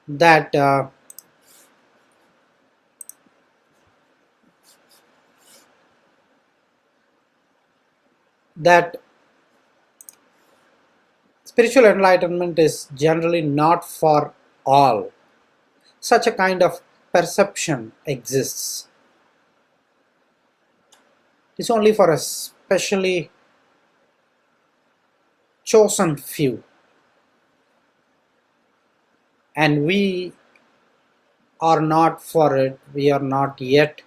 that that spiritual enlightenment is generally not for all. Such a kind of perception exists. It's only for a specially chosen few, and we are not for it. We are not yet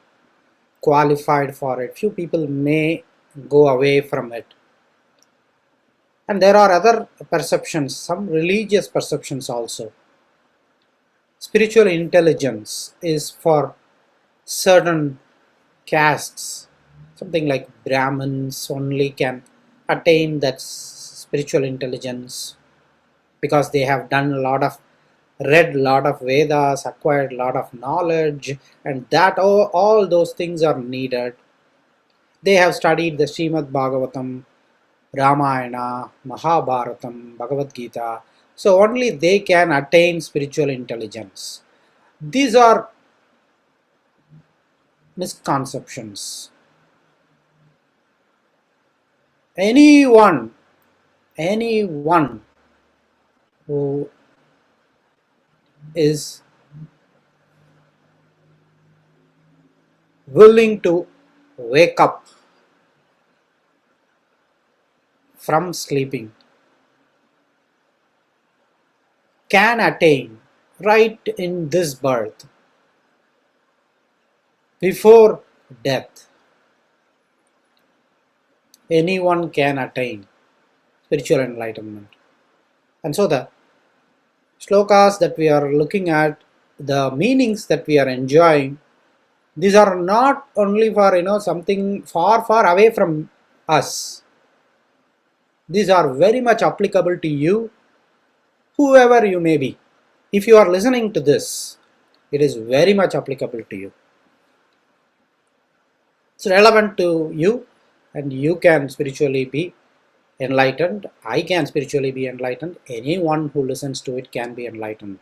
qualified for it. Few people may go away from it. And there are other perceptions, some religious perceptions also. Spiritual intelligence is for certain castes. Something like Brahmins only can attain that spiritual intelligence because they have done read a lot of Vedas, acquired a lot of knowledge, and that all those things are needed. They have studied the Srimad Bhagavatam, Ramayana, Mahabharatam, Bhagavad Gita, so only they can attain spiritual intelligence. These are misconceptions. Anyone who is willing to wake up from sleeping can attain right in this birth, before death. Anyone can attain spiritual enlightenment. And so the shlokas that we are looking at, the meanings that we are enjoying, these are not only for something far away from us. These are very much applicable to you, whoever you may be. If you are listening to this, it is very much applicable to you. It's relevant to you, and you can spiritually be enlightened. I can spiritually be enlightened. Anyone who listens to it can be enlightened.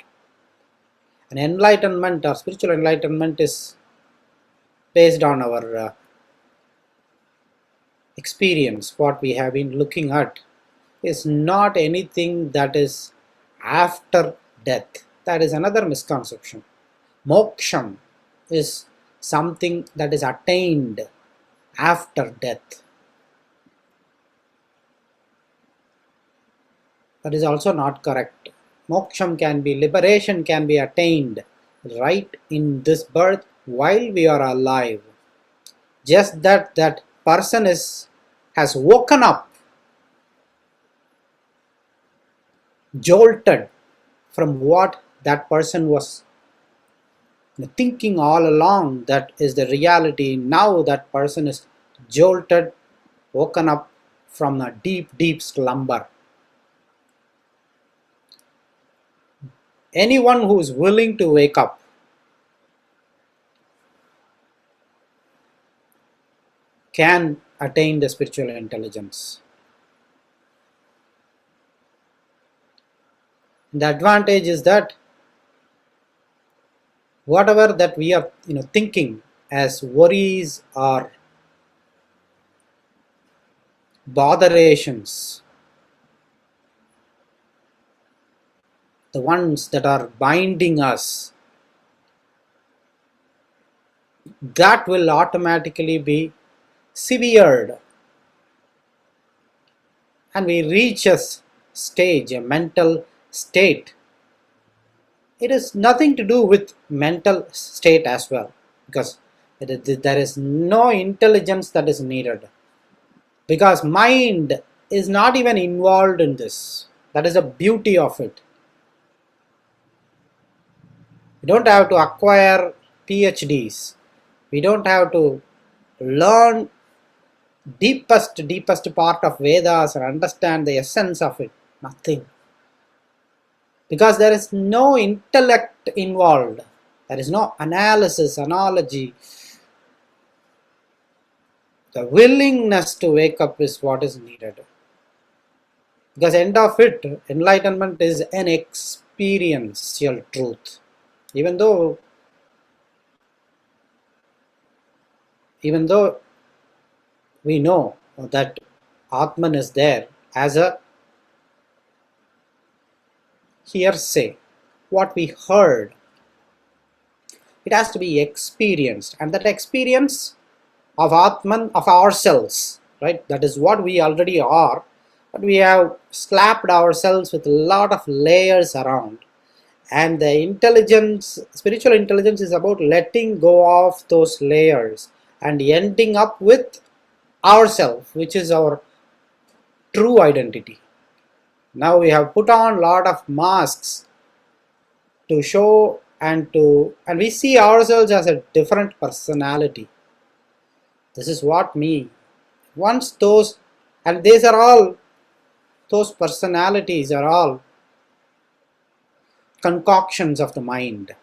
And enlightenment or spiritual enlightenment is based on our experience. What we have been looking at is not anything that is after death. That is another misconception. Moksham is something that is attained after death. That is also not correct. Moksham can be, liberation can be attained right in this birth while we are alive. Just that person has woken up, jolted from what that person was thinking all along. That is the reality. Now that person is jolted, woken up from a deep slumber. Anyone who is willing to wake up can attain the spiritual intelligence. The advantage is that whatever that we are thinking as worries or botherations, the ones that are binding us, that will automatically be severed, and we reach a stage, a mental state. It is nothing to do with mental state as well, because there is no intelligence that is needed, because mind is not even involved in this. That is the beauty of it. We don't have to acquire PhDs. We don't have to learn deepest part of Vedas and understand the essence of it. Nothing. Because there is no intellect involved. There is no analysis, analogy. The willingness to wake up is what is needed. Because end of it, enlightenment is an experiential truth. Even though we know that Atman is there as a hearsay, what we heard, it has to be experienced, and that experience of Atman, of ourselves, right? That is what we already are, but we have slapped ourselves with a lot of layers around. And the intelligence, spiritual intelligence, is about letting go of those layers and ending up with ourself, which is our true identity. Now we have put on a lot of masks to show and we see ourselves as a different personality. This is what me. Once those, and these are all, those personalities are all concoctions of the mind,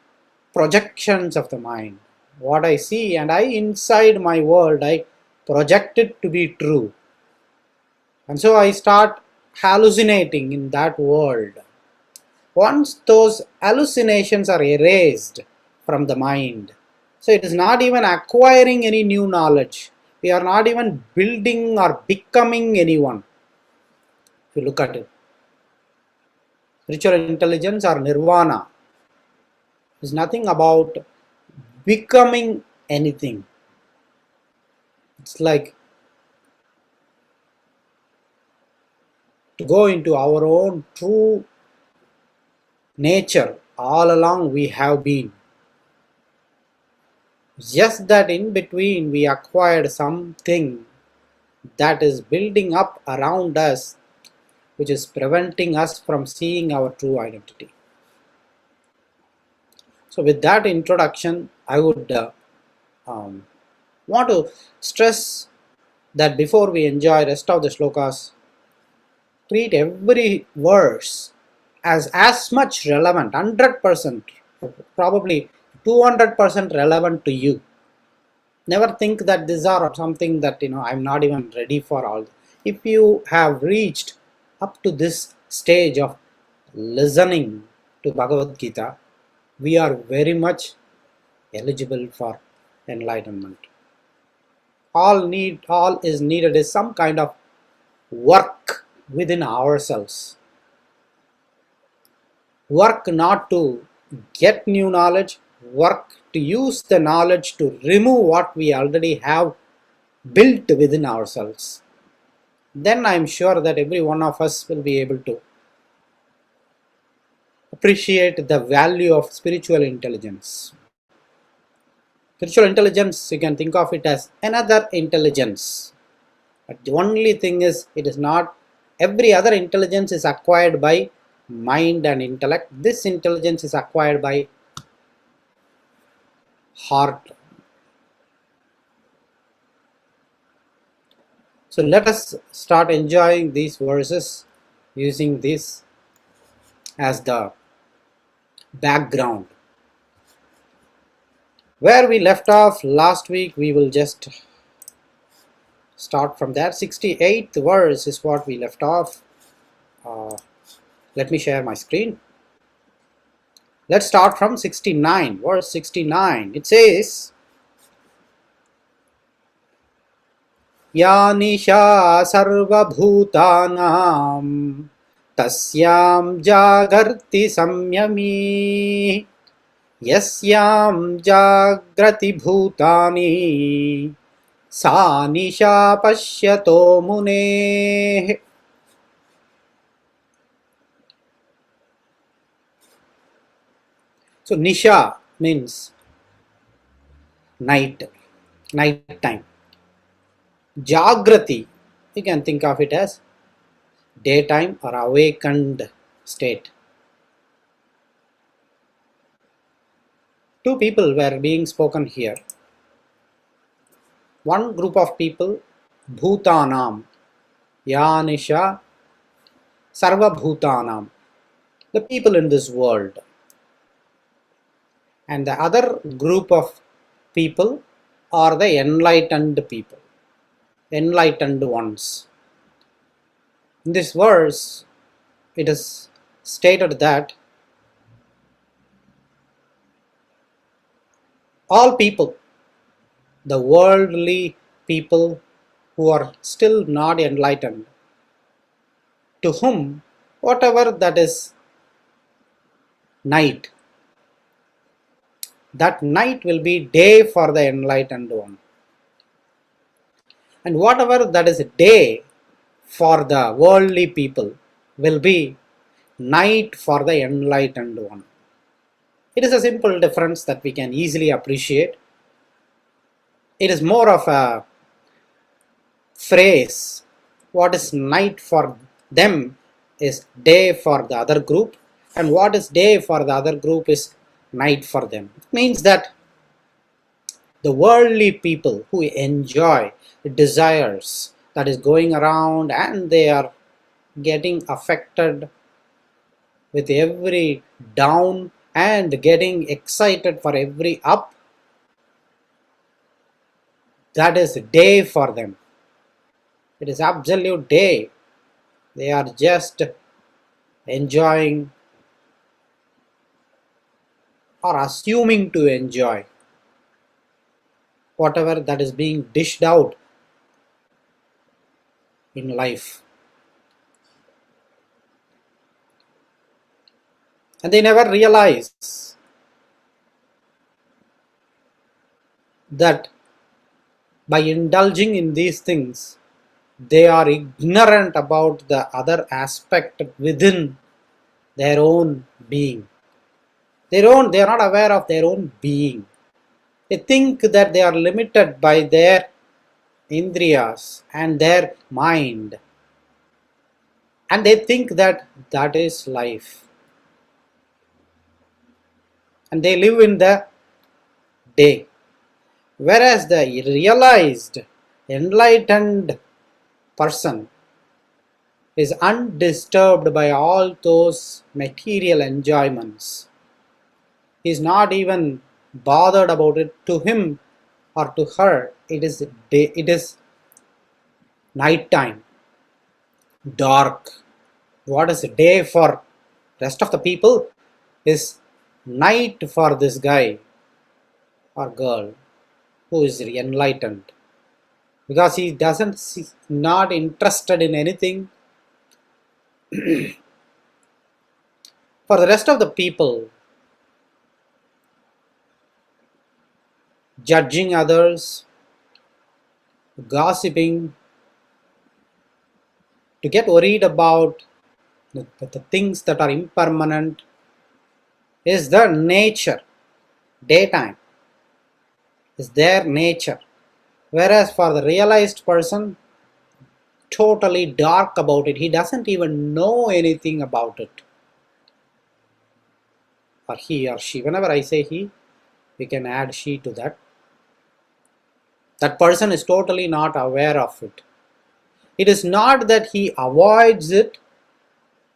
projections of the mind. What I see and I inside my world, I project it to be true. And so I start hallucinating in that world. Once those hallucinations are erased from the mind, so it is not even acquiring any new knowledge. We are not even building or becoming anyone. If you look at it, spiritual intelligence or Nirvana is nothing about becoming anything. It's like to go into our own true nature. All along we have been. Just that in between we acquired something that is building up around us, which is preventing us from seeing our true identity. So with that introduction, I would want to stress that before we enjoy rest of the shlokas, treat every verse as much relevant, 100%, probably 200% relevant to you. Never think that these are something that I'm not even ready for all. If you have reached up to this stage of listening to Bhagavad Gita, we are very much eligible for enlightenment. All is needed is some kind of work within ourselves. Work not to get new knowledge, work to use the knowledge to remove what we already have built within ourselves. Then I am sure that every one of us will be able to appreciate the value of spiritual intelligence. Spiritual intelligence, you can think of it as another intelligence. But the only thing is, it is not, every other intelligence is acquired by mind and intellect. This intelligence is acquired by heart. So let us start enjoying these verses using this as the background. Where we left off last week, we will just start from there. 68th verse is what we left off. Let me share my screen. Let's start from 69, verse 69. It says, Ya nisha sarva bhutanam tasyam jagarti samyami yasyam jagrati bhutani sa nisha pashyato mune. So nisha means night time. Jagrati, you can think of it as daytime or awakened state. Two people were being spoken here. One group of people, Bhutanam, Yanisha, Sarva Bhutanam, the people in this world. And the other group of people are the enlightened people, enlightened ones. In this verse, it is stated that All people, the worldly people who are still not enlightened, to whom whatever that is night, that night will be day for the enlightened one. And whatever that is day for the worldly people will be night for the enlightened one. It is a simple difference that we can easily appreciate. It is more of a phrase. What is night for them is day for the other group, and what is day for the other group is night for them. It means that the worldly people who enjoy the desires that is going around and they are getting affected with every down and getting excited for every up, that is day for them. It is absolute day. They are just enjoying or assuming to enjoy whatever that is being dished out in life. And they never realize that by indulging in these things, they are ignorant about the other aspect within their own being. They are not aware of their own being. They think that they are limited by their indriyas and their mind. And they think that that is life. And they live in the day. Whereas the realized, enlightened person is undisturbed by all those material enjoyments. He is not even bothered about it. To him or to her, it is day, it is night time, dark. What is day for rest of the people is night for this guy or girl who is enlightened, because he doesn't see, not interested in anything. For the rest of the people, judging others, gossiping, to get worried about the things that are impermanent is the nature. Daytime is their nature. Whereas for the realized person, totally dark about it. He doesn't even know anything about it. Or he or she. Whenever I say he, we can add she to that. That person is totally not aware of it. It is not that he avoids it.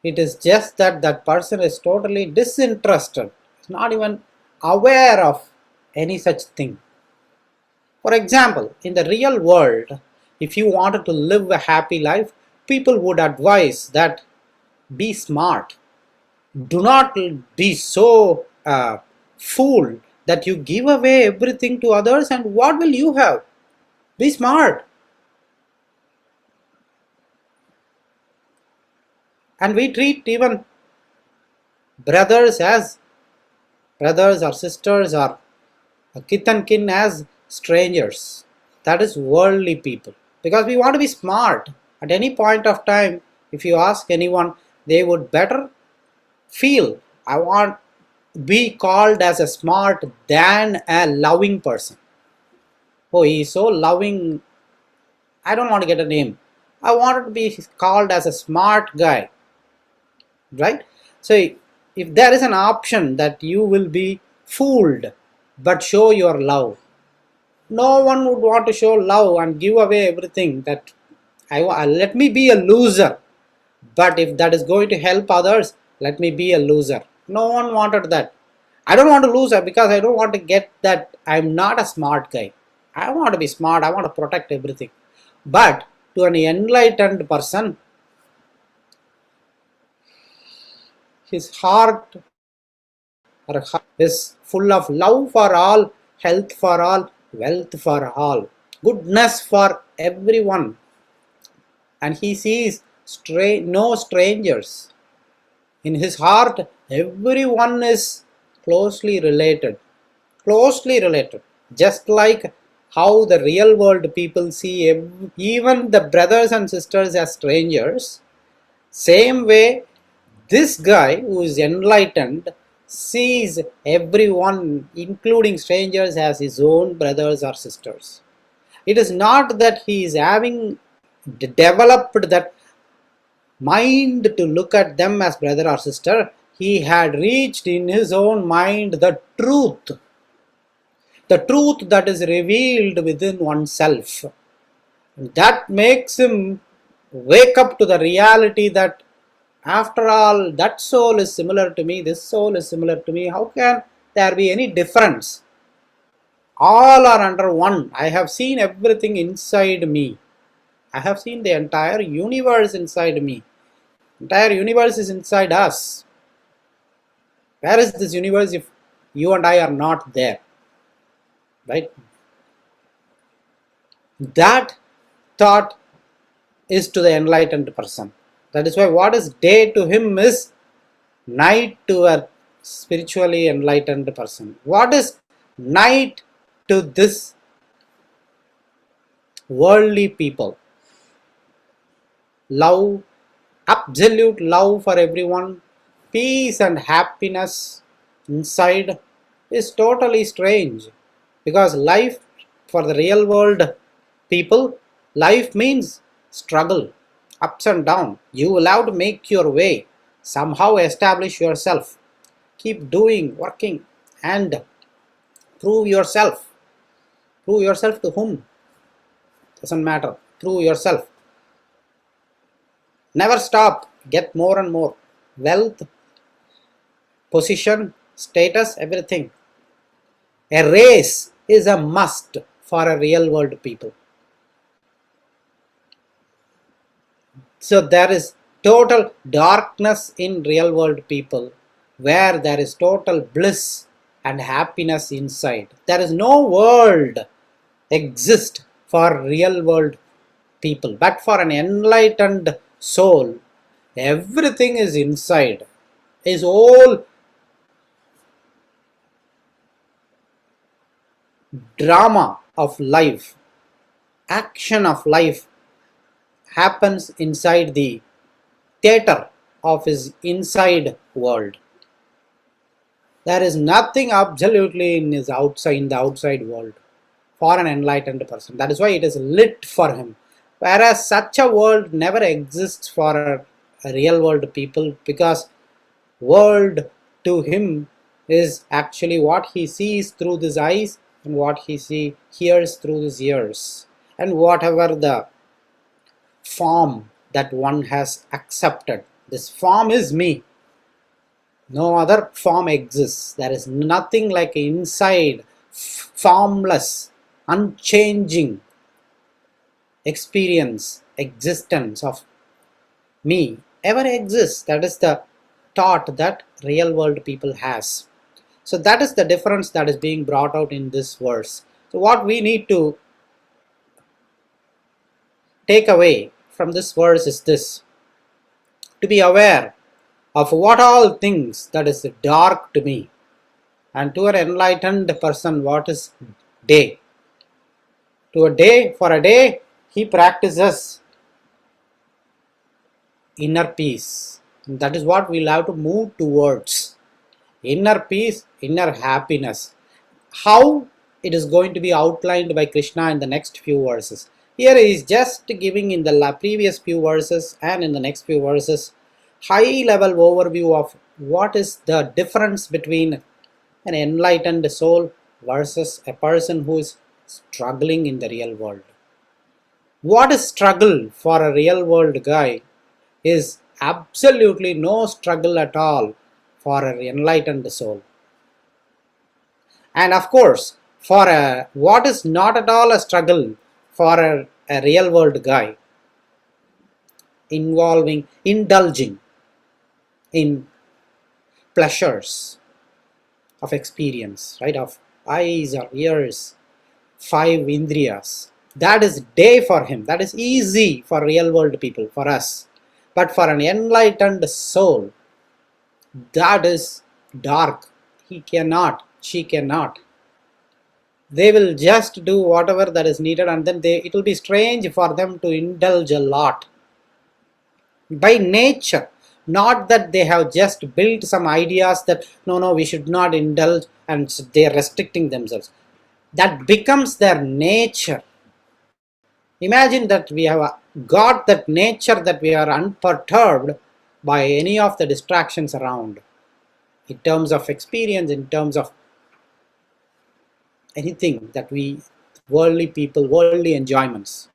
It is just that that person is totally disinterested. He's not even aware of any such thing. For example, in the real world, if you wanted to live a happy life, people would advise that be smart. Do not be so fool that you give away everything to others, and what will you have? Be smart. And we treat even brothers as brothers or sisters or kith and kin as strangers. That is worldly people. Because we want to be smart. At any point of time, if you ask anyone, they would better feel, I want to be called as a smart than a loving person. Oh, he is so loving. I don't want to get a name. I want to be called as a smart guy. Right? So if there is an option that you will be fooled but show your love, no one would want to show love and give away everything. That let me be a loser, but if that is going to help others, let me be a loser. No one wanted that. I don't want to lose because I don't want to get that I'm not a smart guy. I want to be smart. I want to protect everything. But to an enlightened person, his heart is full of love for all health for all, wealth for all, goodness for everyone. And he sees no strangers. In his heart, everyone is closely related. Closely related. Just like how the real world people see even the brothers and sisters as strangers, same way this guy who is enlightened sees everyone, including strangers, as his own brothers or sisters. It is not that he is having developed that mind to look at them as brother or sister. He had reached in his own mind the truth that is revealed within oneself. That makes him wake up to the reality that after all, that soul is similar to me, this soul is similar to me. How can there be any difference? All are under one. I have seen everything inside me. I have seen the entire universe inside me. Entire universe is inside us. Where is this universe if you and I are not there? Right? That thought is to the enlightened person. That is why what is day to him is night to a spiritually enlightened person. What is night to this worldly people? Love, absolute love for everyone, peace and happiness inside is totally strange. Because life for the real world people, life means struggle, ups and downs. You will have to make your way, somehow establish yourself, keep doing, working, and prove yourself. Prove yourself to whom? Doesn't matter. Prove yourself. Never stop. Get more and more. Wealth, position, status, everything. A race is a must for a real world people. So there is total darkness in real world people, where there is total bliss and happiness inside. There is no world exist for real world people, but for an enlightened soul, everything is inside. His whole drama of life, action of life happens inside the theater of his inside world. There is nothing absolutely in his outside, in the outside world for an enlightened person. That is why it is lit for him. Whereas such a world never exists for a real world people, because world to him is actually what he sees through his eyes and what he hears through his ears, and whatever the form that one has accepted. This form is me. No other form exists. There is nothing like inside, formless, unchanging experience, existence of me ever exists. That is the thought that real world people has. So that is the difference that is being brought out in this verse. So what we need to take away from this verse is this: to be aware of what all things that is dark to me, and to an enlightened person what is day. For a day, he practices inner peace. And that is what we'll have to move towards. Inner peace, inner happiness. How it is going to be outlined by Krishna in the next few verses. Here he is just giving in the previous few verses and in the next few verses high level overview of what is the difference between an enlightened soul versus a person who is struggling in the real world. What is struggle for a real world guy is absolutely no struggle at all for an enlightened soul. And of course, for what is not at all a struggle for a real world guy, indulging in pleasures of experience, right, of eyes or ears, 5 indriyas. That is day for him. That is easy for real world people, for us. But for an enlightened soul, that is dark. He cannot, she cannot. They will just do whatever that is needed, and then it will be strange for them to indulge a lot. By nature, not that they have just built some ideas that no, we should not indulge and they are restricting themselves. That becomes their nature. Imagine that we have got that nature, that we are unperturbed by any of the distractions around, in terms of experience, in terms of anything that we, worldly people, worldly enjoyments.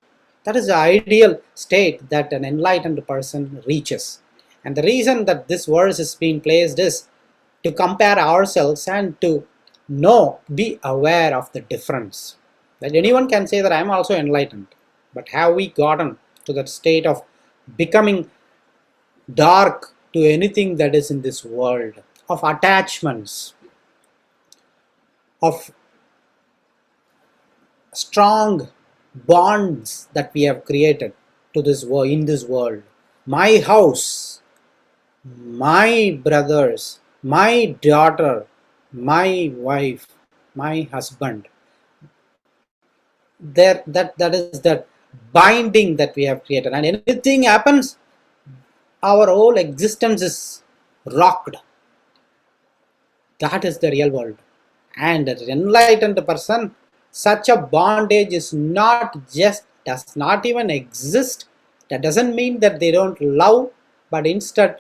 That is the ideal state that an enlightened person reaches. And the reason that this verse is being placed is to compare ourselves and to know, be aware of the difference. That anyone can say that I am also enlightened, but have we gotten to that state of becoming dark to anything that is in this world, of attachments, of strong bonds that we have created to this world, in this world? My house, my brothers, my daughter, my wife, my husband. That is that binding that we have created, and anything happens, our whole existence is rocked. That is the real world. And an enlightened person, such a bondage is not just, does not even exist. That doesn't mean that they don't love, but instead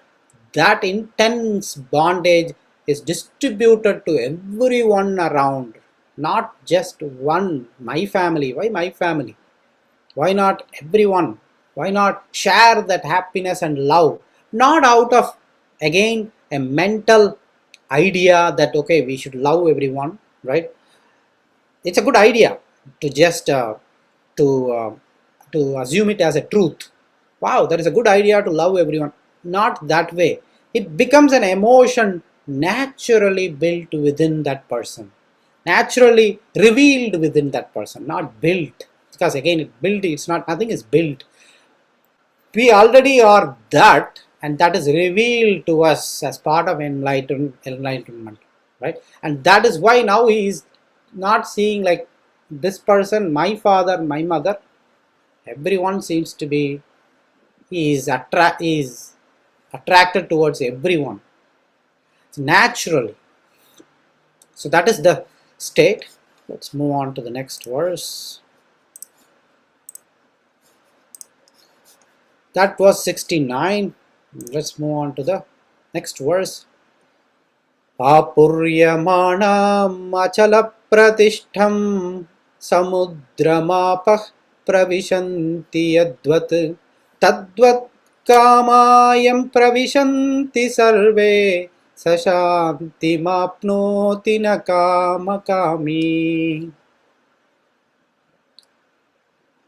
that intense bondage is distributed to everyone around, not just one. My family. Why my family? Why not everyone? Why not share that happiness and love? Not out of, again, a mental idea that okay, we should love everyone, right? It's a good idea to just to assume it as a truth. Wow, that is a good idea to love everyone. Not that way. It becomes an emotion naturally built within that person, naturally revealed within that person, not built. Because again, it's not, nothing is built. We already are that, and that is revealed to us as part of enlightenment, right? And that is why now he is not seeing like this person, my father, my mother. Everyone seems to be, he is attracted towards everyone naturally. So that is the state. Let's move on to the next verse. That was 69. Let's move on to the next verse. Apuryamanam achala pratishtham samudramapah pravishanti yadvat tadvat kamayam pravishanti sarve sashanti mapnoti na kamakami.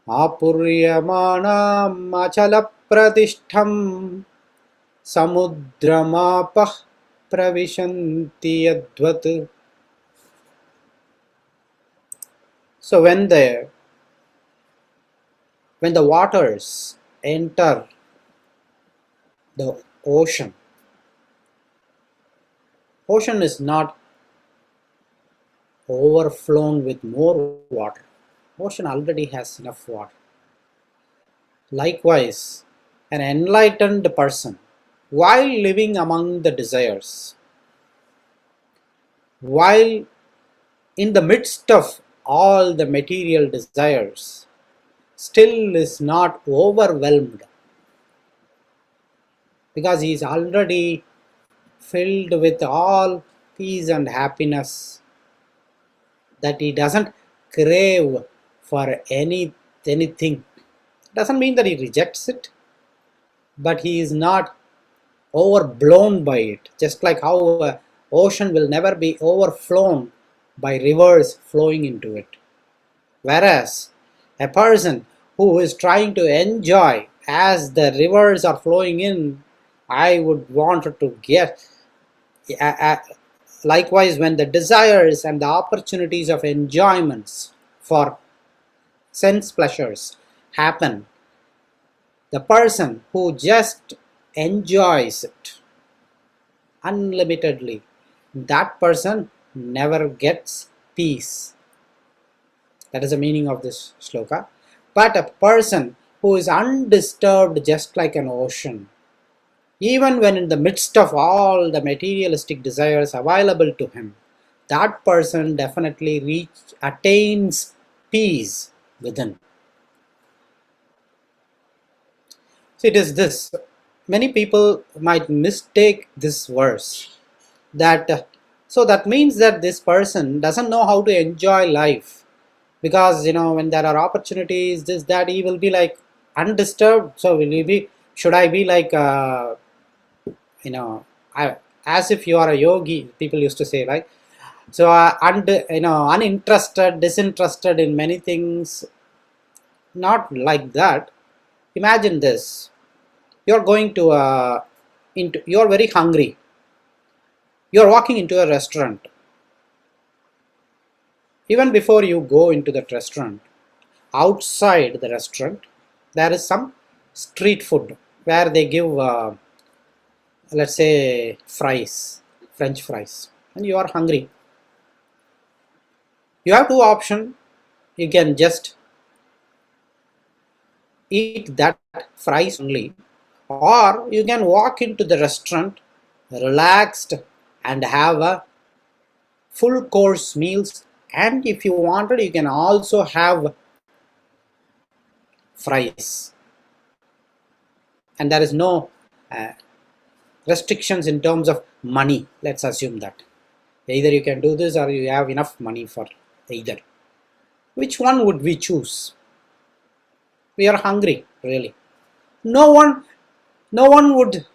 Apuryamanam achala pratishtham samudramapah pravishanti yadvat. So when the waters enter the ocean is not overflown with more water. Ocean already has enough water. Likewise, an enlightened person, while living among the desires, while in the midst of all the material desires, still is not overwhelmed, because he is already filled with all peace and happiness, that he doesn't crave for anything. Doesn't mean that he rejects it, but he is not overblown by it. Just like how an ocean will never be overflown by rivers flowing into it. Whereas a person who is trying to enjoy as the rivers are flowing in, I would want to get Likewise, when the desires and the opportunities of enjoyments for sense pleasures happen, the person who just enjoys it unlimitedly, that person never gets peace. That is the meaning of this shloka. But a person who is undisturbed, just like an ocean, even when in the midst of all the materialistic desires available to him, that person definitely attains peace within. So it is this. Many people might mistake this verse that so that means that this person doesn't know how to enjoy life, because when there are opportunities, this that, he will be like undisturbed. So will he be? Should I be like you know I, as if you are a yogi? People used to say, like, so uninterested, disinterested in many things. Not like that. Imagine this: you're going to you're very hungry. You're walking into a restaurant. Even before you go into that restaurant, outside the restaurant, there is some street food where they give, let's say, fries, French fries, and you are hungry. You have two options. You can just eat that fries only, or you can walk into the restaurant relaxed and have a full course meals, and if you wanted, you can also have fries, and there is no restrictions in terms of money. Let's assume that either you can do this or you have enough money for either. Which one would we choose? We are hungry, really. No one would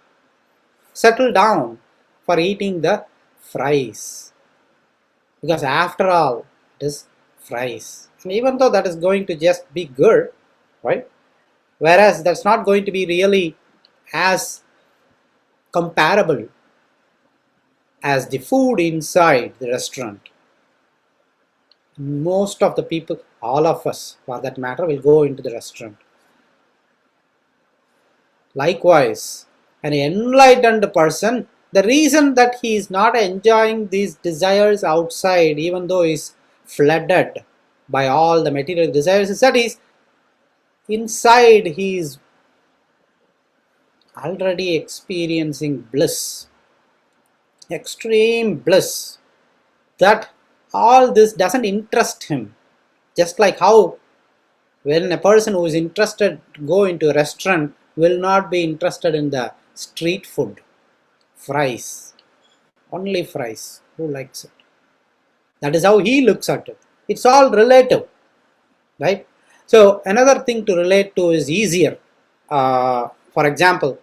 settle down for eating the fries, because after all, it is fries, and even though that is going to just be good, right? Whereas that's not going to be really as comparable as the food inside the restaurant. Most of the people, all of us for that matter, will go into the restaurant. Likewise, an enlightened person, the reason that he is not enjoying these desires outside, even though he is flooded by all the material desires, is that inside he is already experiencing bliss, extreme bliss, that all this doesn't interest him. Just like how when a person who is interested go into a restaurant will not be interested in the street food, fries, only fries, who likes it? That is how he looks at it. It's all relative, right? So another thing to relate to is easier. For example,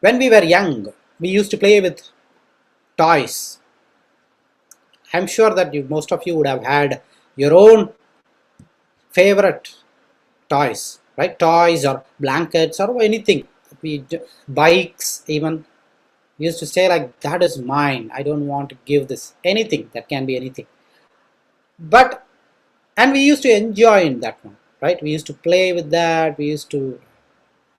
when we were young, we used to play with toys. I'm sure that most of you would have had your own favorite toys, right? Toys or blankets or anything. Bikes even. We used to say, like, that is mine. I don't want to give this. Anything, that can be anything. And we used to enjoy in that one, right? We used to play with that. We used to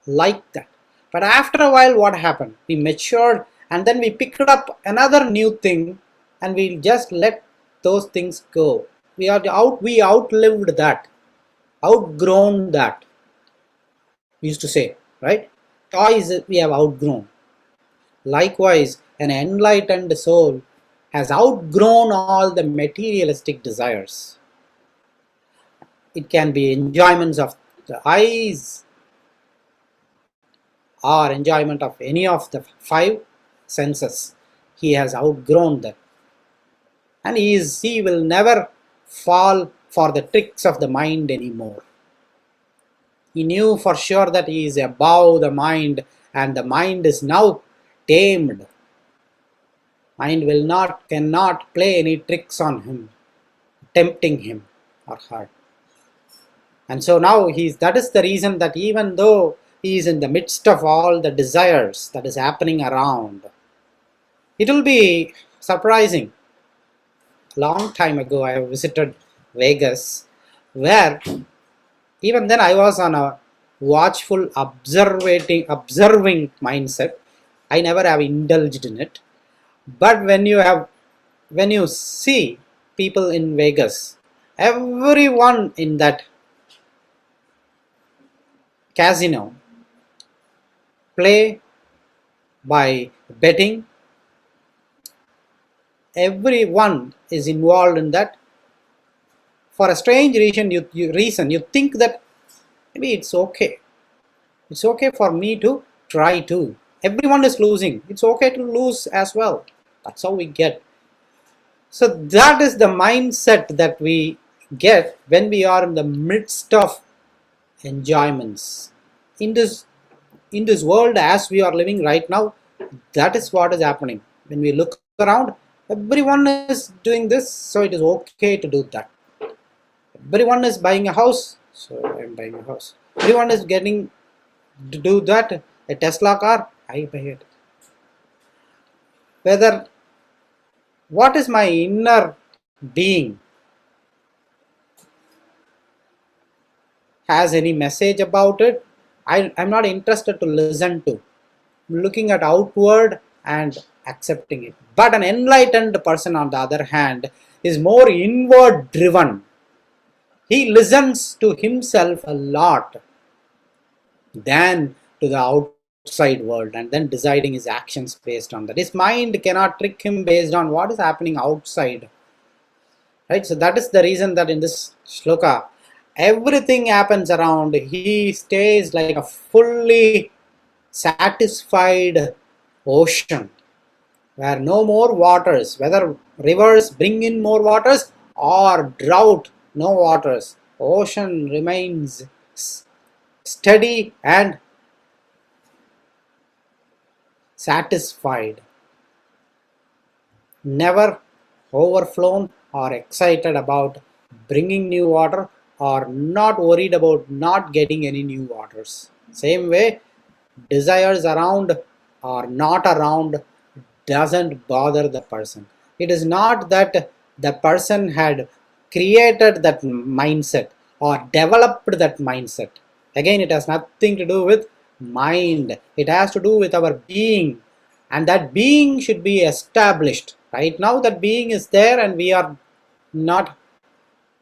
like that. But after a while, what happened? We matured, and then we picked up another new thing, and we just let those things go. We outlived that, outgrown that. We used to say, right? Toys we have outgrown. Likewise, an enlightened soul has outgrown all the materialistic desires. It can be enjoyments of the eyes, or enjoyment of any of the five senses. He has outgrown them, and he will never fall for the tricks of the mind anymore. He knew for sure that he is above the mind, and the mind is now tamed. Mind cannot play any tricks on him, tempting him or her. And so now that is the reason that even though he is in the midst of all the desires that is happening around, It will be surprising. Long time ago, I visited Vegas, where even then I was on a watchful, observing mindset. I never have indulged in it. But when you see people in Vegas, everyone in that casino play by betting. Everyone is involved in that. For a strange reason, you think that maybe it's okay for me to try too. Everyone is losing, it's okay to lose as well. That's how we get. So that is the mindset that we get when we are in the midst of enjoyments in this world as we are living right now. That is what is happening. When we look around, everyone is doing this, so it is okay to do that. Everyone is buying a house, so I'm buying a house. Everyone is getting to do that. A Tesla car, I buy it. Whether what is my inner being has any message about it, I'm not interested to listen to. I'm looking at outward and accepting it. But an enlightened person, on the other hand, is more inward driven. He listens to himself a lot than to the outside world, and then deciding his actions based on that. His mind cannot trick him based on what is happening outside. Right? So that is the reason that in this shloka, everything happens around. He stays like a fully satisfied ocean where no more waters, whether rivers bring in more waters or drought, no waters. Ocean remains steady and satisfied, never overflown or excited about bringing new water, or not worried about not getting any new waters. Same way, desires around or not around doesn't bother the person. It is not that the person had created that mindset or developed that mindset. Again, it has nothing to do with mind. It has to do with our being, and that being should be established. Right now, that being is there, and we are not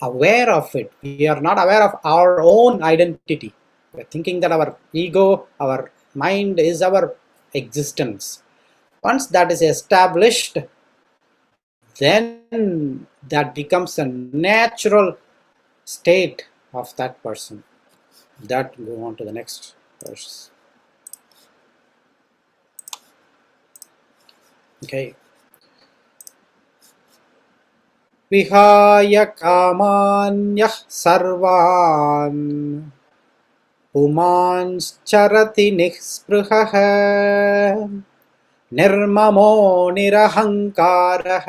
aware of it. We are not aware of our own identity. We are thinking that our ego, our mind is our existence. Once that is established, then that becomes a natural state of that person. That go on to the next verse. Okay. Vihaya kamanyah sarvan pumanscharati nihsprihah nirmamo nirahankarah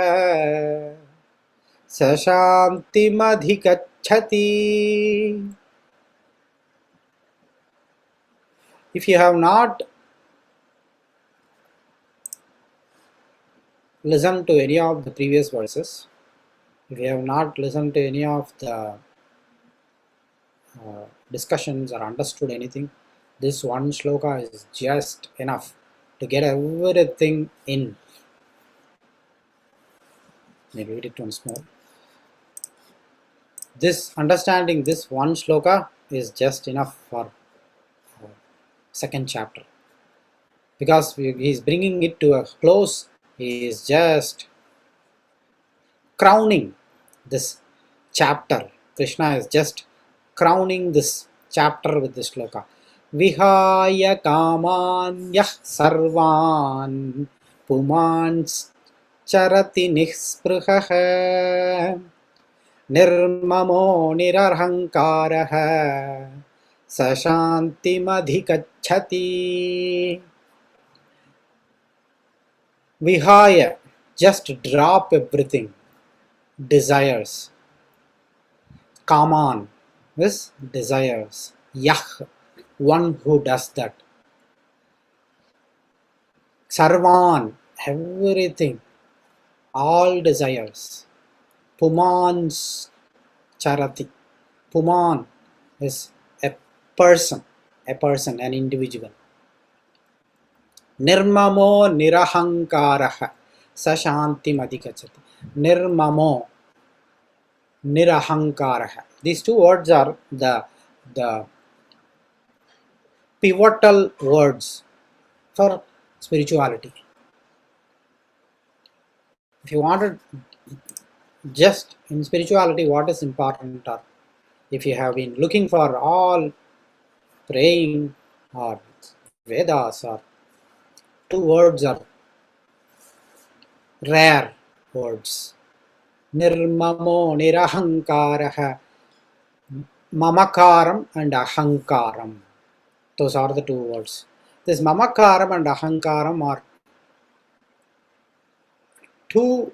sashantimadhikachati. If you have not listened to any of the previous verses, if you have not listened to any of the discussions or understood anything, this one shloka is just enough to get everything in. Let me read it once more. This understanding, this one shloka is just enough for second chapter, because he is bringing it to a close. He is just crowning this chapter. Krishna is just crowning this chapter with this shloka. Vihaya kamanyah sarvan pumans charati nihsprihah nirmamo nirarhankarah sashantimadhikachati. Vihaya, just drop everything. Desires. Kaman is desires. Yah, one who does that. Sarvan, everything, all desires. Pumans charati. Puman is person, an individual. Nirmamo nirahankaraha sashantim adhikachati. Nirmamo nirahankaraha. These two words are the pivotal words for spirituality. If you wanted just in spirituality what is important, or if you have been looking for all praying or Vedas, or two words are rare words. Nirmamo nirahankaraha, mamakaram and ahankaram. Those are the two words. This mamakaram and ahankaram are two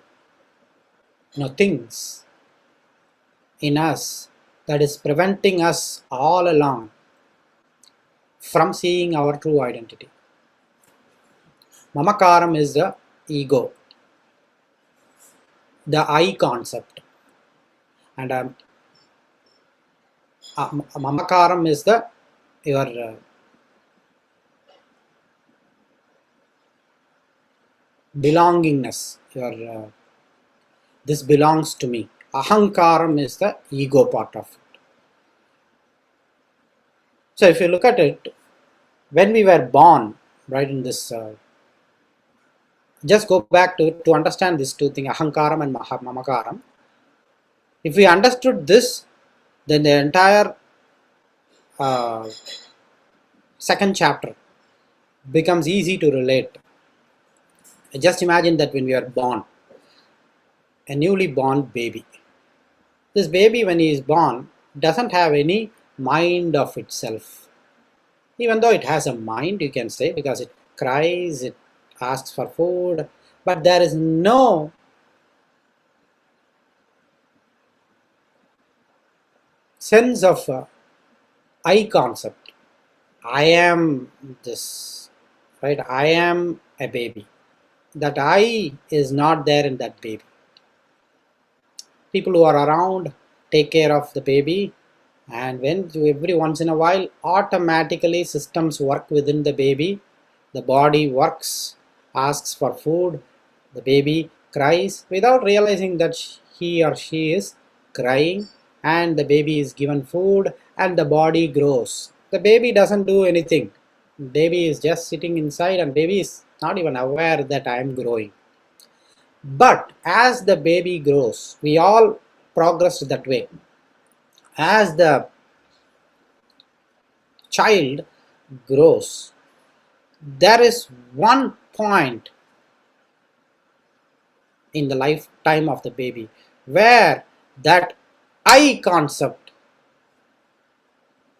things in us that is preventing us all along from seeing our true identity. Mamakaram is the ego, the I concept, and mamakaram is the your belongingness, your this belongs to me. Ahankaram is the ego part of it. So if you look at it, when we were born, right, in this, just go back to understand these two things, ahankaram and mamakaram. If we understood this, then the entire second chapter becomes easy to relate. Just imagine that when we are born, a newly born baby. This baby, when he is born, doesn't have any mind of itself. Even though it has a mind, you can say, because it cries, it asks for food, but there is no sense of I concept. I am this, right? I am a baby. That I is not there in that baby. People who are around take care of the baby, and when every once in a while automatically systems work within the baby. The body works, asks for food, the baby cries without realizing that he or she is crying, and the baby is given food and the body grows. The baby doesn't do anything. Baby is just sitting inside, and baby is not even aware that I am growing. But as the baby grows, we all progressed that way. As the child grows, there is one point in the lifetime of the baby where that I concept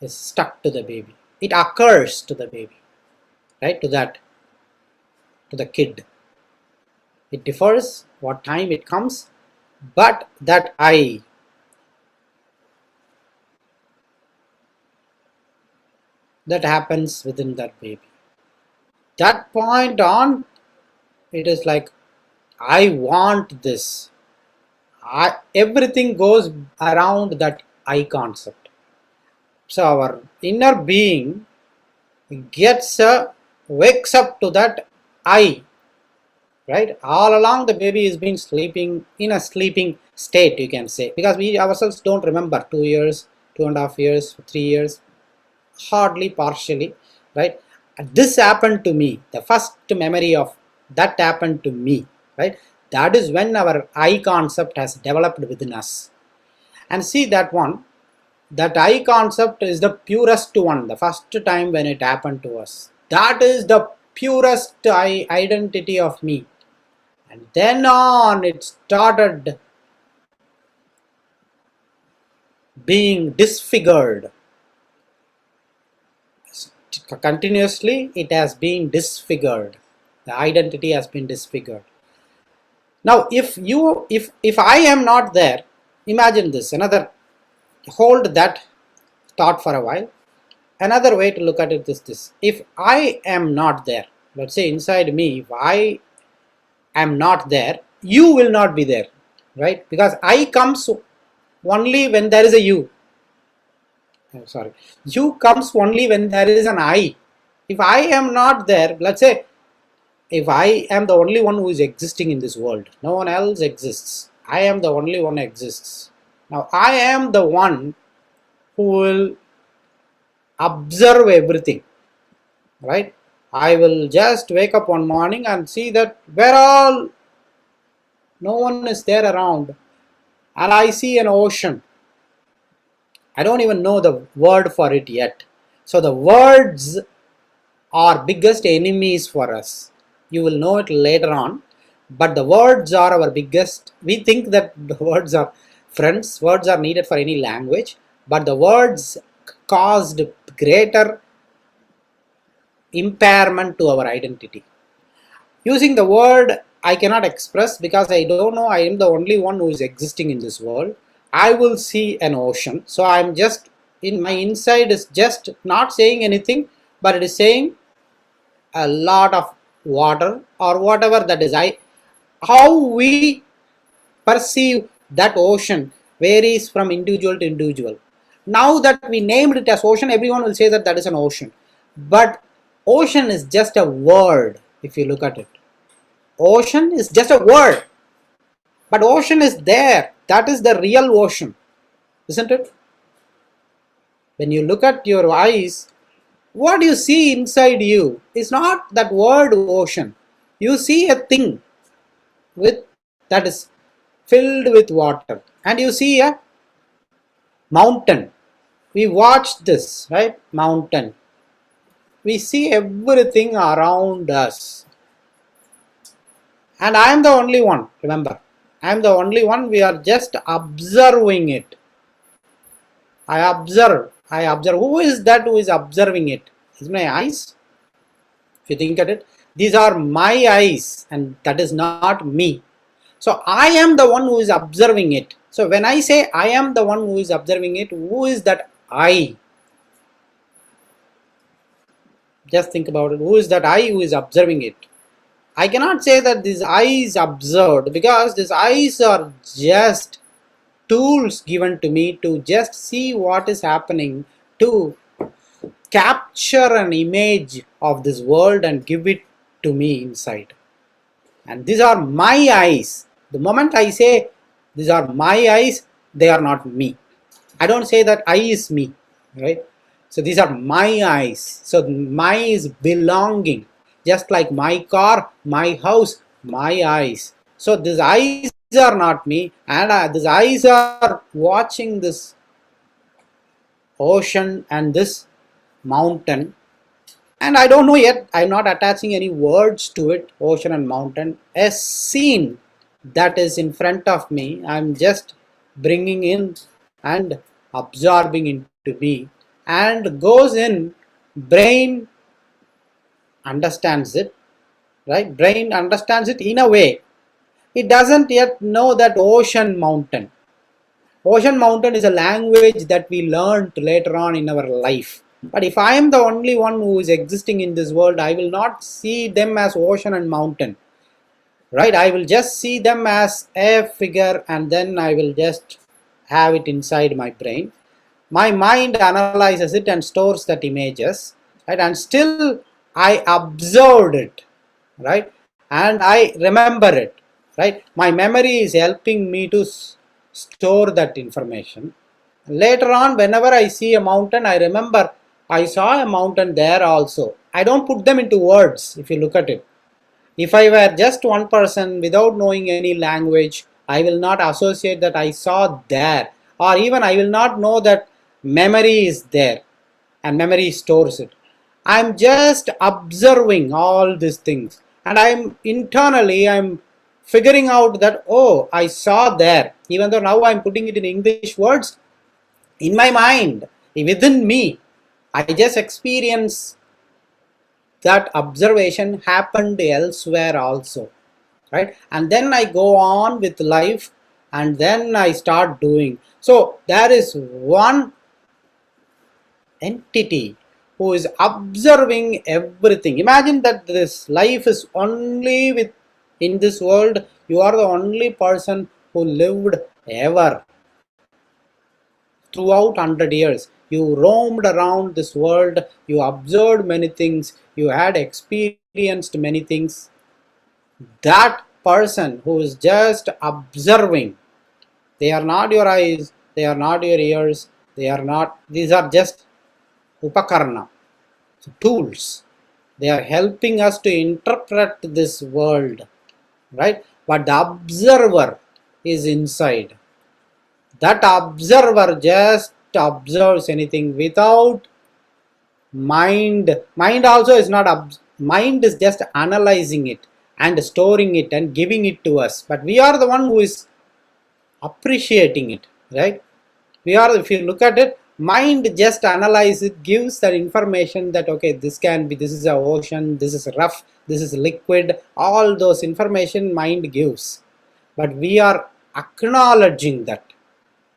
is stuck to the baby. It occurs to the baby, right? To the kid. It differs what time it comes, but that I that happens within that baby. That point on, it is like, I want this. Everything goes around that I concept. So our inner being wakes up to that I. Right? All along the baby is being sleeping in a sleeping state, you can say, because we ourselves don't remember 2 years, 2.5 years, 3 years, hardly partially, right? This happened to me. The first memory of that happened to me, right? That is when our I concept has developed within us. And see that one, that I concept is the purest one, the first time when it happened to us. That is the purest identity of me. And then on it started being disfigured. Continuously it has been disfigured. The identity has been disfigured. Now if I am not there, imagine this, hold that thought for a while. Another way to look at it is this: if I am not there, let's say inside me, if I I am not there, you will not be there, right? Because I comes only when there is a you. Sorry, you comes only when there is an I. If I am not there, let's say, if I am the only one who is existing in this world, no one else exists. I am the only one who exists. Now I am the one who will observe everything, right? I will just wake up one morning and see that where all no one is there around, and I see an ocean. I don't even know the word for it yet. So the words are biggest enemies for us. You will know it later on, but the words are our biggest. We think that the words are friends, words are needed for any language, but the words caused greater impairment to our identity. Using the word I cannot express because I don't know, I am the only one who is existing in this world. I will see an ocean, so I'm just in my inside is just not saying anything, but it is saying a lot of water or whatever that is. How we perceive that ocean varies from individual to individual. Now that we named it as ocean, everyone will say that that is an ocean, but ocean is just a word. If you look at it, ocean is just a word, but ocean is there. That is the real ocean, isn't it? When you look at your eyes, what you see inside you is not that word ocean. You see a thing with that is filled with water, and you see a mountain. We watch this, right? Mountain. We see everything around us, and I am the only one. Remember, I am the only one. We are just observing it. I observe. I observe. Who is that who is observing it? Is my eyes? If you think at it, these are my eyes, and that is not me. So I am the one who is observing it. So when I say I am the one who is observing it, who is that I? Just think about it. Who is that I who is observing it? I cannot say that this I is observed, because these eyes are just tools given to me to just see what is happening, to capture an image of this world and give it to me inside. And these are my eyes. The moment I say these are my eyes, they are not me. I don't say that I is me, right? So these are my eyes. So my is belonging, just like my car, my house, my eyes. So these eyes are not me, and these eyes are watching this ocean and this mountain, and I don't know yet. I'm not attaching any words to it. Ocean and mountain, a scene that is in front of me, I'm just bringing in and absorbing into me, and goes in. Brain understands it, right? Brain understands it in a way. It doesn't yet know that ocean mountain. Ocean mountain is a language that we learned later on in our life. But if I am the only one who is existing in this world, I will not see them as ocean and mountain, right? I will just see them as a figure, and then I will just have it inside my brain. My mind analyzes it and stores that images, right? And still I observed it, right? And I remember it, right? My memory is helping me to store that information. Later on, whenever I see a mountain, I remember I saw a mountain there also. I don't put them into words. If you look at it, if I were just one person without knowing any language, I will not associate that I saw there, or even I will not know that memory is there and memory stores it. I'm just observing all these things, and I'm internally I'm figuring out that, oh, I saw there, even though now I'm putting it in English words. In my mind, within me, I just experience that observation happened elsewhere also, right? And then I go on with life, and then I start doing. So there is one entity who is observing everything. Imagine that this life is only with In this world, you are the only person who lived ever. Throughout 100 years, you roamed around this world, you observed many things, you had experienced many things. That person who is just observing, they are not your eyes, they are not your ears, they are not, these are just upakarana, tools. They are helping us to interpret this world, right? But the observer is inside. That observer just observes anything without mind. Mind also is not, mind is just analyzing it and storing it and giving it to us. But we are the one who is appreciating it, right? We are, if you look at it, mind just analyzes it, gives that information that okay, this can be, this is a ocean, this is rough, this is liquid, all those information mind gives. But we are acknowledging that,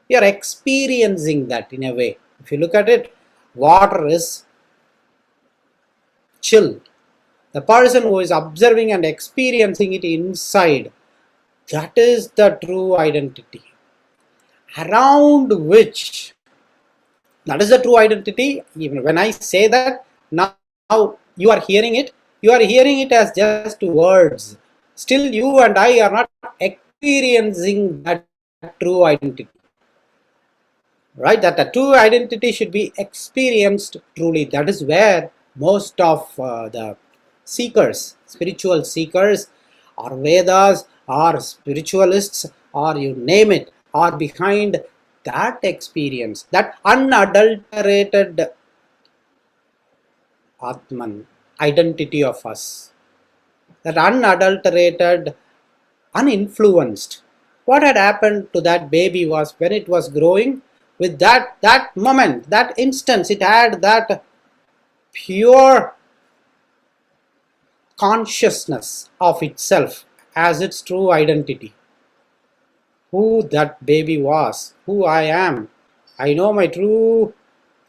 we are experiencing that in a way. If you look at it, water is chill. The person who is observing and experiencing it inside, that is the true identity, around which, that is the true identity. Even when I say that, now you are hearing it, you are hearing it as just words. Still you and I are not experiencing that true identity. Right? That the true identity should be experienced truly. That is where most of the seekers, spiritual seekers, or Vedas, or spiritualists, or you name it, are behind that experience, that unadulterated Atman, identity of us, that unadulterated, uninfluenced. What had happened to that baby was when it was growing, with that moment, that instance, it had that pure consciousness of itself as its true identity. Who that baby was, who I am. I know my true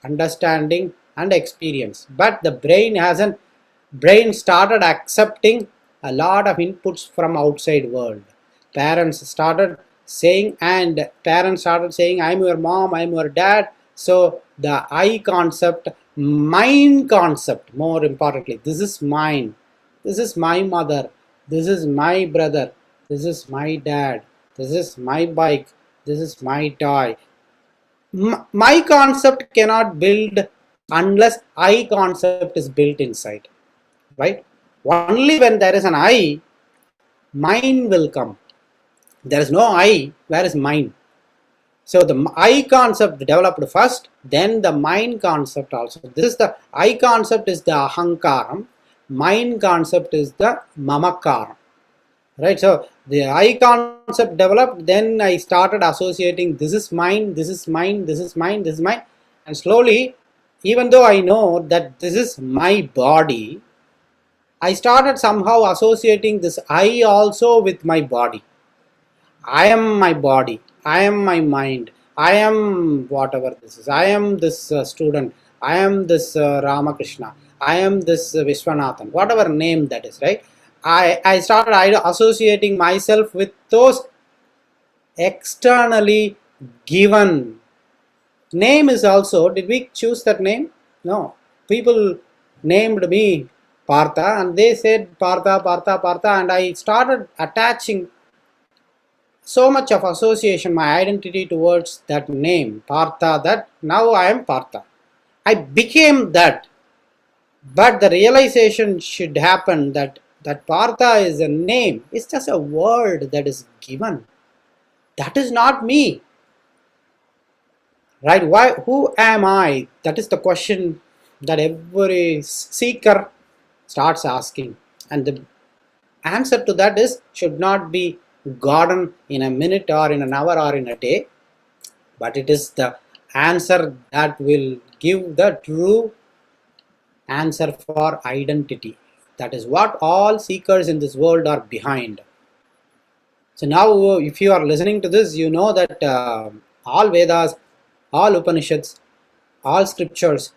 understanding and experience. But the brain started accepting a lot of inputs from outside world. Parents started saying I'm your mom, I'm your dad. So the I concept, mine concept, more importantly, this is mine, this is my mother, this is my brother, this is my dad, this is my bike, this is my toy. My concept cannot build unless I concept is built inside, right? Only when there is an I, mine will come. There is no I, where is mine? So the I concept developed first, then the mine concept also. This is the I concept is the ahankaram, mine concept is the mamakaram. Right, so the I concept developed, then I started associating this is mine, this is mine, this is mine, this is mine, and slowly, even though I know that this is my body, I started somehow associating this I also with my body. I am my body, I am my mind, I am whatever this is, I am this student, I am this Ramakrishna, I am this Vishwanathan, whatever name that is, right? I started associating myself with those externally given. Name is also, did we choose that name? No. People named me Partha and they said Partha, Partha, Partha, and I started attaching so much of association, my identity towards that name, Partha, that now I am Partha. I became that. But the realization should happen that Partha is a name, it's just a word that is given. That is not me. Right? Why? Who am I? That is the question that every seeker starts asking. And the answer to that is should not be gotten in a minute or in an hour or in a day, but it is the answer that will give the true answer for identity. That is what all seekers in this world are behind. So now if you are listening to this, you know that all Vedas, all Upanishads, all scriptures,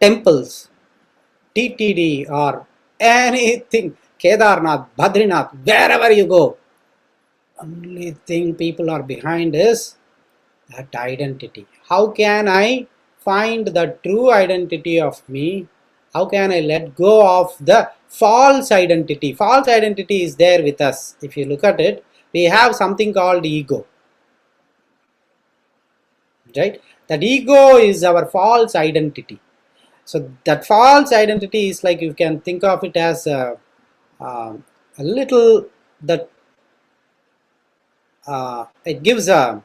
temples, TTD or anything Kedarnath, Badrinath, wherever you go, only thing people are behind is that identity. How can I find the true identity of me? How can I let go of the false identity? False identity is there with us. If you look at it, we have something called ego, right? That ego is our false identity. So that false identity is like, you can think of it as a little that it gives a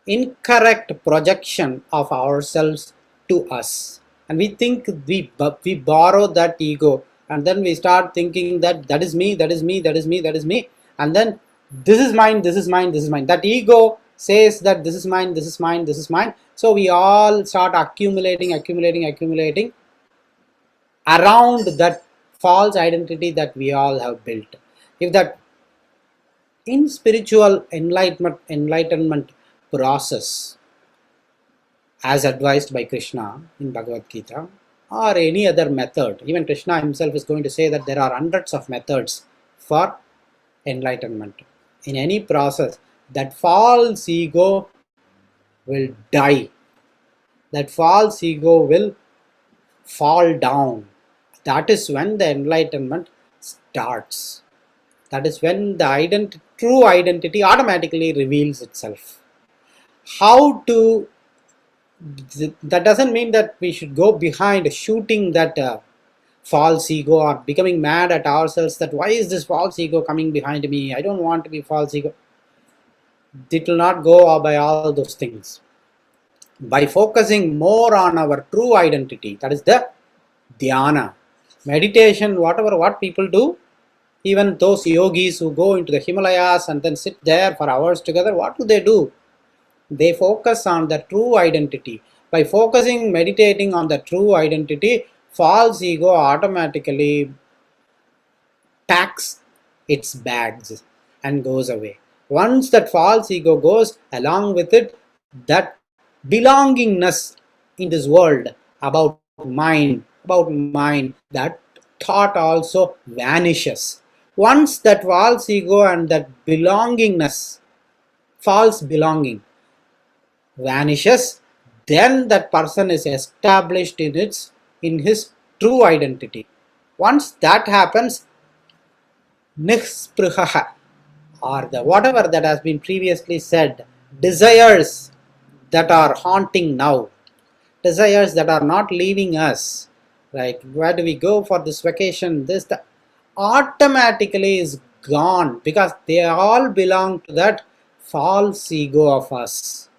incorrect projection of ourselves to us, and we think we borrow that ego, and then we start thinking that that is me, that is me, that is me, that is me, and then this is mine, this is mine, this is mine. That ego says that this is mine, this is mine, this is mine. So we all start accumulating around that false identity that we all have built. If that in spiritual enlightenment process, as advised by Krishna in Bhagwad Gita, or any other method, even Krishna himself is going to say that there are hundreds of methods for enlightenment. In any process, that false ego will die, that false ego will fall down. That is when the enlightenment starts. That is when the true identity automatically reveals itself. How to, that doesn't mean that we should go behind shooting that false ego, or becoming mad at ourselves that why is this false ego coming behind me, I don't want to be false ego. It will not go by all those things. By focusing more on our true identity, that is the dhyana, meditation, whatever what people do, even those yogis who go into the Himalayas and then sit there for hours together, what do? They focus on the true identity. By focusing, meditating on the true identity, false ego automatically packs its bags and goes away. Once that false ego goes, along with it, that belongingness in this world about mine, that thought also vanishes. Once that false ego and that belongingness, false belonging, vanishes, then that person is established in his true identity. Once that happens, nispruhaha, or the whatever that has been previously said, desires that are haunting now, desires that are not leaving us, right? Where do we go for this vacation? This the automatically is gone, because they all belong to that false ego of us,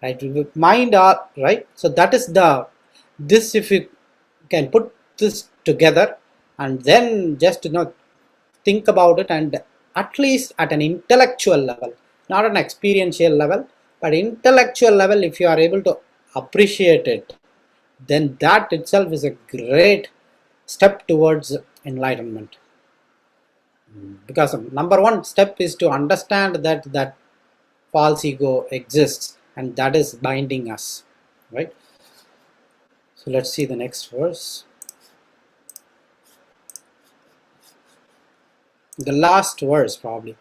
right? Mind are right. So that is this, if you can put this together and then just think about it, and at least at an intellectual level, not an experiential level, but intellectual level, if you are able to appreciate it, then that itself is a great step towards enlightenment. Because number one step is to understand that false ego exists and that is binding us, right? So let's see the next verse. The last verse probably.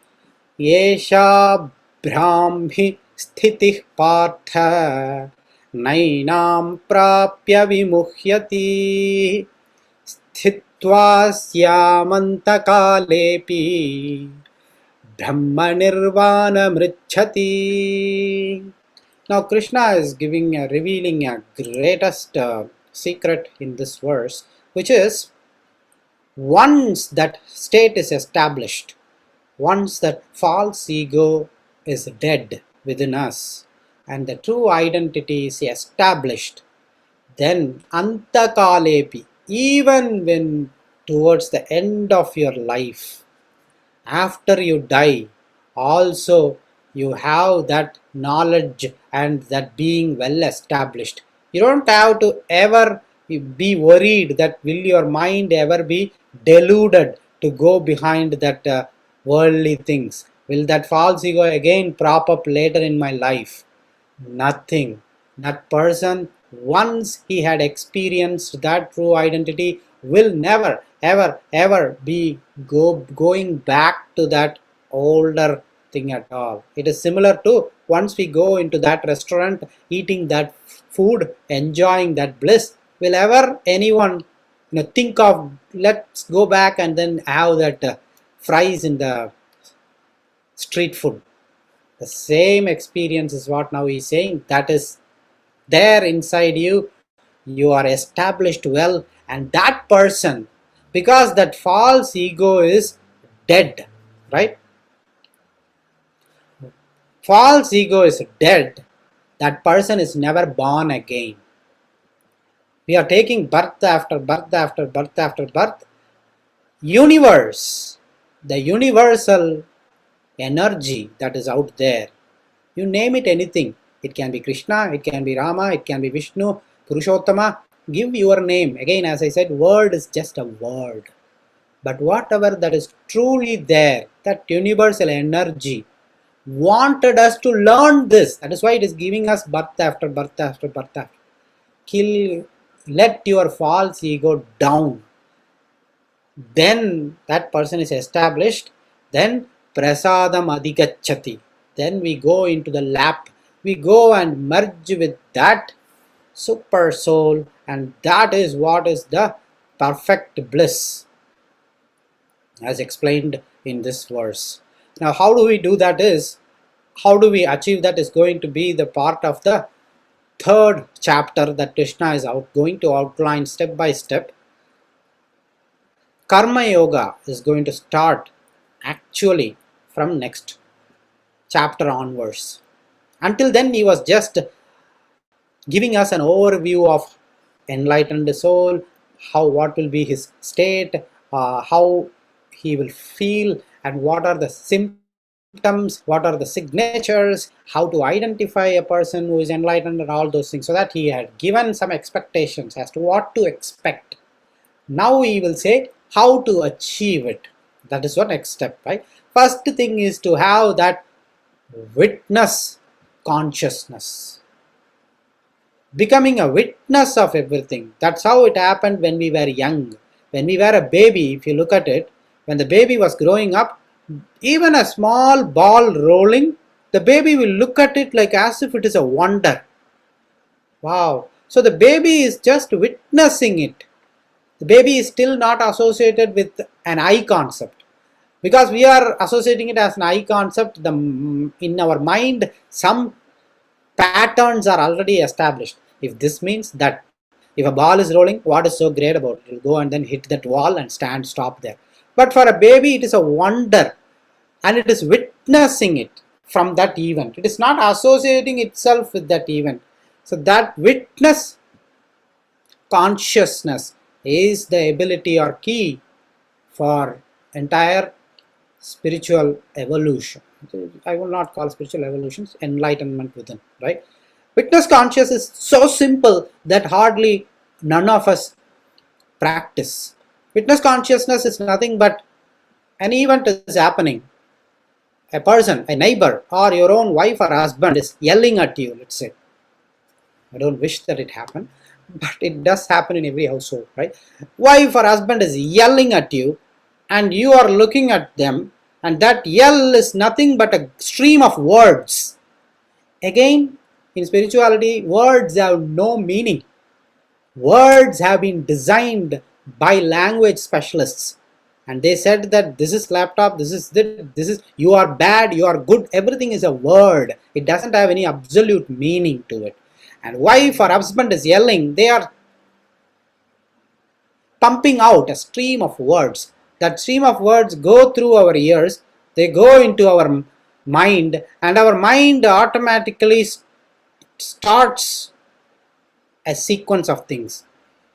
Yesha brahmi sthitih partha nainam prapya vimuhyati sthitva syamantakaalepi brahma nirvana mrichhati. Now Krishna is revealing a greatest secret in this verse, which is, once that state is established, once that false ego is dead within us and the true identity is established, then antakalepi, even when towards the end of your life, after you die, also you have that knowledge and that being well established. You don't have to ever be worried that will your mind ever be deluded to go behind that worldly things. Will that false ego again prop up later in my life? Nothing. That person once he had experienced that true identity, will never ever be going back to that older thing at all. It is similar to once we go into that restaurant, eating that food, enjoying that bliss, will ever anyone think of let's go back and then have that fries in the street food? The same experience is what now he's saying, that is there inside you. You are established well, and that person, because that false ego is dead, right? False ego is dead. That person is never born again. We are taking birth after birth after birth after birth. Universe, the universal energy that is out there, you name it anything. It can be Krishna, it can be Rama, it can be Vishnu, Purushottama. Give your name. Again, as I said, word is just a word. But whatever that is truly there, that universal energy wanted us to learn this. That is why it is giving us birth after birth after birth after. Let your false ego down. Then that person is established. Then prasadam adhigacchati. Then we go into the lap. We go and merge with that super soul, and that is what is the perfect bliss, as explained in this verse. Now, how do we do that is, how do we achieve that is going to be the part of the third chapter that Krishna is going to outline step by step. Karma Yoga is going to start actually from next chapter onwards. Until then, he was just giving us an overview of enlightened soul, what will be his state, how he will feel, and what are the symptoms, what are the signatures, how to identify a person who is enlightened, and all those things, so that he had given some expectations as to what to expect. Now he will say how to achieve it. That is what next step, right? First thing is to have that witness consciousness, becoming a witness of everything. That's how it happened when we were young. When we were a baby, if you look at it, when the baby was growing up, even a small ball rolling, the baby will look at it like as if it is a wonder. Wow. So the baby is just witnessing it. The baby is still not associated with an I concept. Because we are associating it as an I concept, in our mind, some patterns are already established. If this means that, if a ball is rolling, what is so great about it? It will go and then hit that wall and stop there. But for a baby, it is a wonder, and it is witnessing it from that event. It is not associating itself with that event. So that witness consciousness is the ability or key for entire spiritual evolution. I will not call spiritual evolution, enlightenment within, right? Witness conscious is so simple that hardly none of us practice. Witness consciousness is nothing but an event is happening. A person, a neighbor, or your own wife or husband is yelling at you, let's say. I don't wish that it happened, but it does happen in every household, right? Wife or husband is yelling at you, and you are looking at them, and that yell is nothing but a stream of words. Again, in spirituality, words have no meaning. Words have been designed by language specialists, and they said that this is laptop, this is you are bad, you are good, everything is a word. It doesn't have any absolute meaning to it. And wife or husband is yelling, they are pumping out a stream of words. That stream of words go through our ears, they go into our mind, and our mind automatically starts a sequence of things.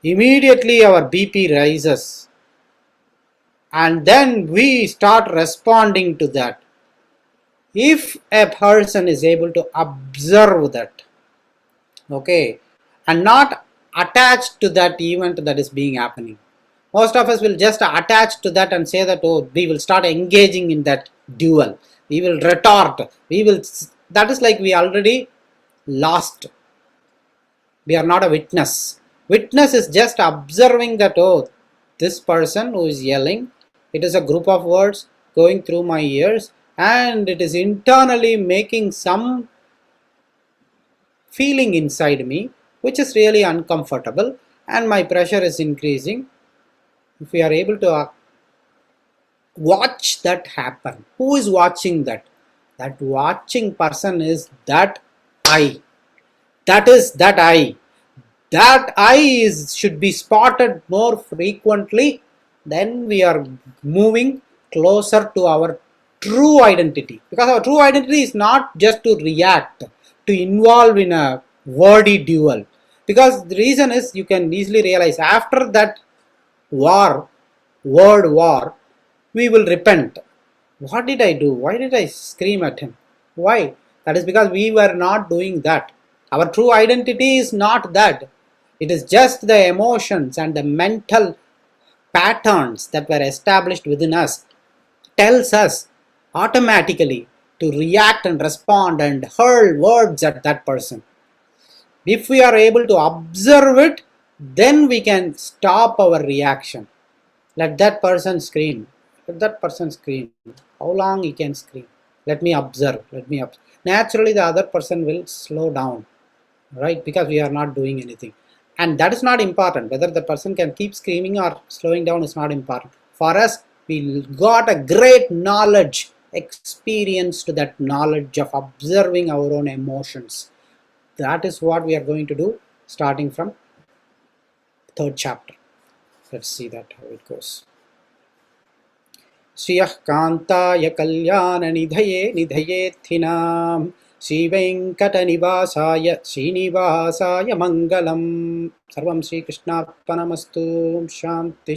Immediately our BP rises, and then we start responding to that. If a person is able to observe that, okay, and not attached to that event that is being happening. Most of us will just attach to that and say that, oh, we will start engaging in that duel. We will retort. That is like we already lost. We are not a witness. Witness is just observing that, oh, this person who is yelling, it is a group of words going through my ears, and it is internally making some feeling inside me which is really uncomfortable, and my pressure is increasing. If we are able to watch that happen, who is watching that? That watching person is that I. That is that I. That I should be spotted more frequently. Then we are moving closer to our true identity, because our true identity is not just to react, to involve in a wordy duel. Because the reason is, you can easily realize after that word war, we will repent. What did I do? Why did I scream at him? Why? That is because we were not doing that. Our true identity is not that. It is just the emotions and the mental patterns that were established within us tells us automatically to react and respond and hurl words at that person. If we are able to observe it, then we can stop our reaction. Let that person scream. Let that person scream. How long he can scream? Let me observe. Naturally, the other person will slow down, right? Because we are not doing anything. And that is not important. Whether the person can keep screaming or slowing down is not important. For us, we got a great knowledge, experience to that knowledge of observing our own emotions. That is what we are going to do starting from third chapter. Let's see that how it goes. Shriyah Kantaya Kalyana Nidhaye Nidhayethinam Shri Venkata Nivasaya Srinivasaya Mangalam. Sarvam Shri Krishna Arpanamastu. Shanti